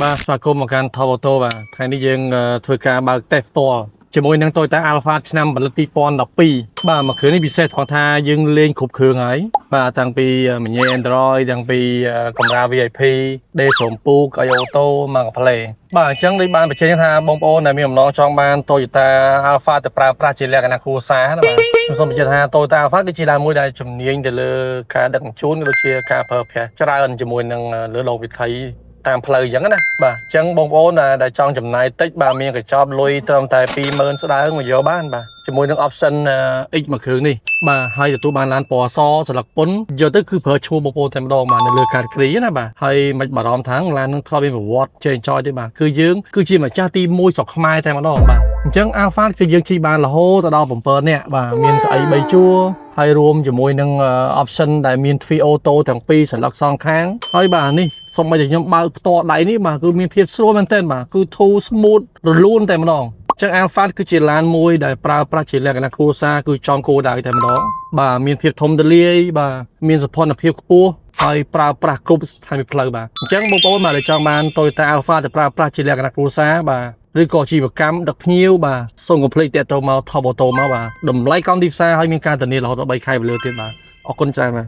បាទស្វាគមន៍មកកាន់ Top Auto បាទថ្ងៃនេះយើងធ្វើការបើក test ផ្ទាល់ជាមួយនឹង Toyota Alphard ឆ្នាំផលិត2012បាទមួយគ្រឿងនេះពិសេសត្រង់ថាយើងលេងគ្រប់គ្រឿងហើយបាទតាំងពីមញ៉េ Android តាំងពីកម្រា VIP ដេសំពូក Auto មក Play បាទអញ្ចឹងដូចបានបញ្ជាក់ថាបងប្អូនដែលមានបំណងចង់បាន Toyota Alphard ទៅប្រើប្រាស់ជាលក្ខណៈគ្រួសារណាបាទខ្ញុំសូមបញ្ជាក់ថា Toyota Alphard គឺជាដើមមួយដែលជំនាញទៅលើការដឹកជញ្ជូនក៏ដូចជាការប្រើប្រាស់ច្រើនជាមួយនឹងលើឡូវិថីតាមផ្លូវអញ្ចឹងណាបាទអញ្ចឹងបងប្អូនដែលចង់ចំណាយតិចបាទមានកញ្ចប់លុយត្រឹមតែ20000ស្ដើងមកយកបានបាទជាមួយនឹង option X មួយគ្រឿងនេះបាទហើយទទួលបានឡានពណ៌សស្លឹកពុនយកទៅគឺប្រើឈ្មោះបងប្អូនតែម្ដងបាទនៅលើ category ណាបាទហើយមិនបារម្ភថាឡាននឹងធ្លាប់មានប្រវត្តិចេញចោលទេបាទគឺយើងគឺជាម្ចាស់ទី1ស្រុកខ្មែរតែម្ដងបាទអញ្ចឹង Alphard គឺយើងជិះបានរហូតដល់7នាក់បាទមានស្អី3ជួរហើយរួមជាមួយនឹង option ដែលមានទ្វារអូតូទាំងពីរសន្លឹកសងខាងហើយបាទនេះសូម្បីតែខ្ញុំបើកផ្ទាល់ដៃនេះបាទគឺមានភាពស្រួលមែនទែនបាទគឺធូរ smooth រលូនតែម្ដងចឹង Alphard គឺជាឡានមួយដែលប្រើប្រាស់ជាលក្ខណៈគ្រួសារគឺចំគោលដៅតែម្ដងបាទមានភាពធំទូលាយបាទមានសោភ័ណភាពខ្ពស់ហើយប្រើប្រាស់គ្រប់ស្ថានភាពផ្លូវបាទអញ្ចឹងបងប្អូនបាទដែលចង់បាន Toyota Alphard ទៅប្រើប្រាស់ជាលក្ខណៈគ្រួសារបាទឬក៏ជីវកម្មដឹកភ្ញៀវបាទសូមកុំភ្លេចតាក់ទងមក Top Auto មកបាទតម្លៃកង់ទីផ្សារហើយមានការធានារហូតដល់3ខែពីលើទៀតបាទអរគុណច្រើនបាទ